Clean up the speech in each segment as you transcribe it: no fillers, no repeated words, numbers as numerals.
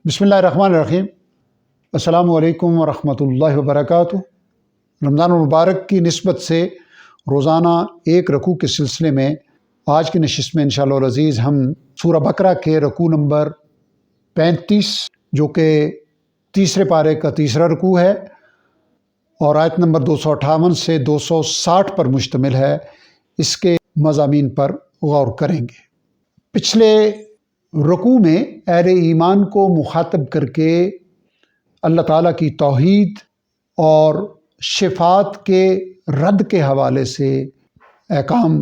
बिस्मिल्लाहिर्रहमानिर्रहीम। अस्सलामु अलैकुम वरहमतुल्लाहि वबरकातुहू। रमज़ान मुबारक की निस्बत से रोज़ाना एक रकू के सिलसिले में आज की नशिस्त में इंशाअल्लाह अज़ीज़ हम सूरह बकरा के रकू नंबर 35 जो कि तीसरे पारे का तीसरा रकू है और आयत नंबर 258 से 260 पर मुश्तमिल है, इसके मज़ामीन पर गौर करेंगे। पिछले रकू में अहले ईमान को मुखातब करके अल्लाह ताला की तौहीद और शिफात के रद्द के हवाले से अहकाम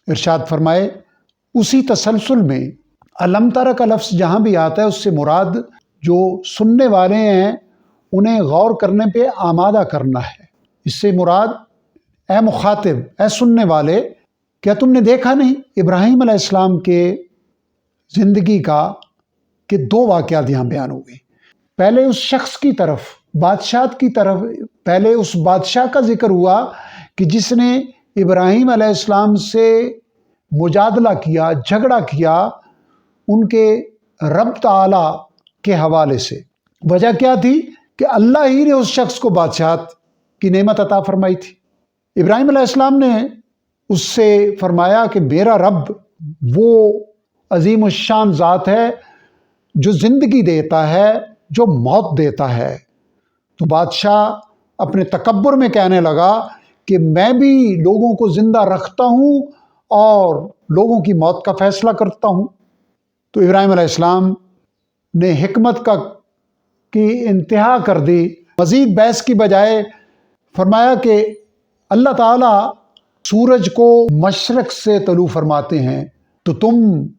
इरशाद फरमाए। उसी तसलसल में अलम तरा का लफ्ज़ जहाँ भी आता है उससे मुराद जो सुनने वाले हैं उन्हें गौर करने पे आमादा करना है। इससे मुराद ए मुखातिब, ए सुनने वाले, क्या तुमने देखा नहीं इब्राहीम अलैहिस्सलाम के ज़िंदगी का कि दो वाक़यात यहाँ बयान हो गए। पहले उस शख्स की तरफ, बादशाह की तरफ, पहले उस बादशाह का जिक्र हुआ कि जिसने इब्राहीम अलैहिस्सलाम से मुजादला किया, झगड़ा किया उनके रब ताला के हवाले से। वजह क्या थी कि अल्लाह ही ने उस शख्स को बादशाह की नेमत अता फरमाई थी। इब्राहीम अलैहिस्सलाम ने उससे फरमाया कि मेरा रब वो अजीम शान ज़ात है जो ज़िंदगी देता है, जो मौत देता है। तो बादशाह अपने तकब्बुर में कहने लगा कि मैं भी लोगों को ज़िंदा रखता हूँ और लोगों की मौत का फ़ैसला करता हूँ। तो इब्राहीम अलैहिस्सलाम ने हिकमत की इंतहा कर दी। मज़ीद बहस की बजाय फरमाया कि अल्लाह ताला सूरज को मशरक़ से तलू फरमाते हैं, तो तुम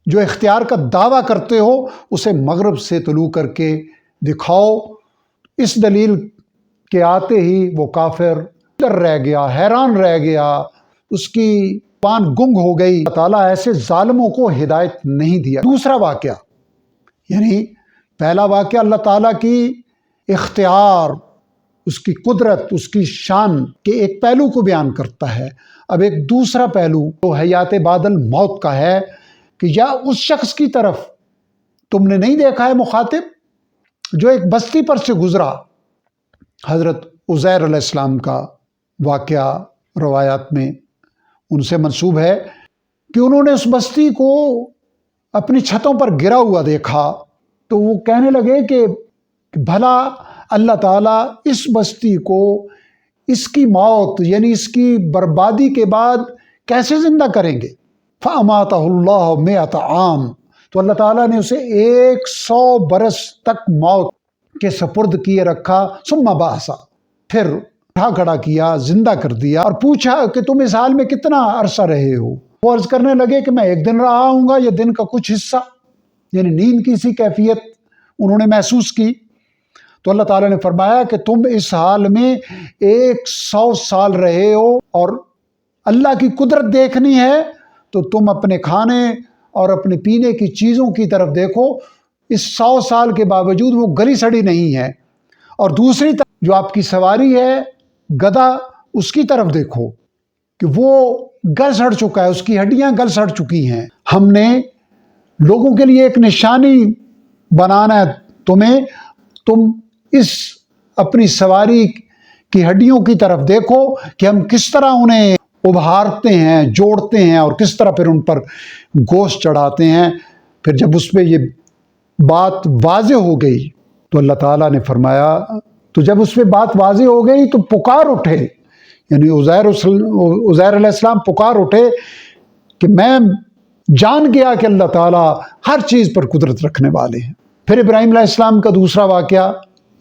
जो इख्तियार का दावा करते हो उसे मगरब से तलू करके दिखाओ। इस दलील के आते ही वो काफिर डर रह गया, हैरान रह गया, उसकी पान गुंग हो गई। अल्लाह ताला ऐसे जालिमों को हिदायत नहीं दिया। दूसरा वाक़या, यानी पहला वाक़या अल्लाह ताला की इख्तियार, उसकी कुदरत, उसकी शान के एक पहलू को बयान करता है। अब एक दूसरा पहलू तो हयात बादल मौत का है कि या उस शख्स की तरफ तुमने नहीं देखा है मुखातिब जो एक बस्ती पर से गुजरा। हज़रत उज़ैर अलैहिस्सलाम का वाक़या रवायात में उनसे मंसूब है कि उन्होंने उस बस्ती को अपनी छतों पर गिरा हुआ देखा, तो वो कहने लगे कि भला अल्लाह ताला इस बस्ती को इसकी मौत यानी इसकी बर्बादी के बाद कैसे ज़िंदा करेंगे। फ़अमातहुल्लाहु मिअत आम, तो अल्लाह ताला ने उसे 100 बरस तक मौत के सपुर्द किए रखा। सुम्मा बासा, फिर उठा खड़ा किया, जिंदा कर दिया और पूछा कि तुम इस हाल में कितना अरसा रहे हो। वो अर्ज करने लगे कि मैं एक दिन रहा हूँगा, ये दिन का कुछ हिस्सा, यानी नींद की सी कैफियत उन्होंने महसूस की। तो अल्लाह ताला ने फरमाया कि तुम इस हाल में 100 साल रहे हो और अल्लाह की कुदरत देखनी है तो तुम अपने खाने और अपने पीने की चीज़ों की तरफ देखो। इस 100 साल के बावजूद वो गली सड़ी नहीं है। और दूसरी तरफ जो आपकी सवारी है गधा, उसकी तरफ देखो कि वो गल सड़ चुका है, उसकी हड्डियां गल सड़ चुकी हैं। हमने लोगों के लिए एक निशानी बनाना है तुम्हें, तुम इस अपनी सवारी की हड्डियों की तरफ देखो कि हम किस तरह उन्हें उभारते हैं, जोड़ते हैं और किस तरह फिर उन पर गोश्त चढ़ाते हैं। फिर जब उस पर ये बात वाज़े हो गई तो अल्लाह ताला ने फरमाया, तो जब उस पर बात वाज़े हो गई तो पुकार उठे, यानी उज़ैर अलैहिस्सलाम पुकार उठे कि मैं जान गया कि अल्लाह ताला हर चीज़ पर कुदरत रखने वाले हैं। फिर इब्राहीम अलैहिस्सलाम का दूसरा वाक़या,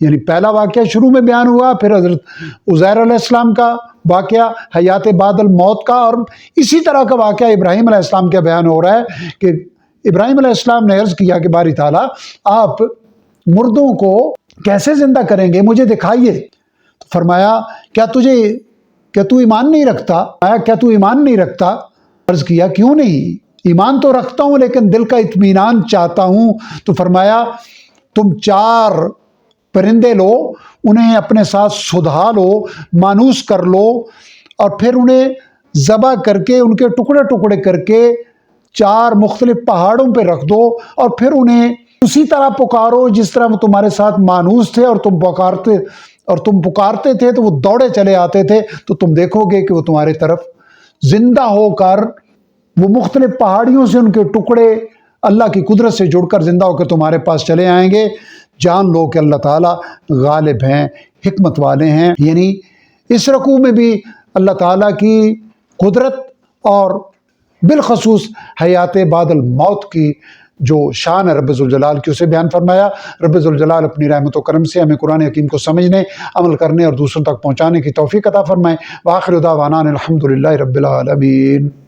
यानी पहला वाक़या शुरू में बयान हुआ, फिर हज़रत उज़ैर अलैहिस्सलाम का वाक़या हयात बादल मौत का, और इसी तरह का वाक़या इब्राहीम अलैहिस्सलाम का बयान हो रहा है कि इब्राहीम अलैहिस्सलाम ने अर्ज़ किया कि बारी ताला आप मुर्दों को कैसे ज़िंदा करेंगे, मुझे दिखाइए। तो फरमाया क्या तू ईमान नहीं रखता? क्या तू ईमान नहीं रखता? अर्ज़ किया क्यों नहीं, ईमान तो रखता हूँ लेकिन दिल का इत्मीनान चाहता हूँ। तो फरमाया तुम 4 परिंदे लो, उन्हें अपने साथ सुधा लो, मानूस कर लो और फिर उन्हें ज़बह करके उनके टुकड़े टुकड़े करके 4 मुख्तलिफ पहाड़ों पे रख दो और फिर उन्हें اسی طرح پکارو جس طرح وہ تمہارے ساتھ مانوس تھے اور تم پکارتے تھے تو وہ دوڑے چلے آتے تھے، تو تم دیکھو گے کہ وہ تمہارے طرف زندہ ہو کر وہ مختلف پہاڑیوں سے ان کے ٹکڑے اللہ کی قدرت سے جڑ کر زندہ ہو کر تمہارے پاس چلے آئیں گے۔ جان لو کہ اللہ تعالیٰ غالب ہیں، حکمت والے ہیں۔ یعنی اس رکوع میں بھی اللہ تعالیٰ کی قدرت اور بالخصوص حیات بعد الموت کی جو شان ہے رب ذوالجلال کی، اسے بیان فرمایا۔ رب ذوالجلال اپنی رحمت و کرم سے ہمیں قرآن حکیم کو سمجھنے، عمل کرنے اور دوسروں تک پہنچانے کی توفیق عطا فرمائے۔ وآخر دعوانا الحمد للہ رب العالمین۔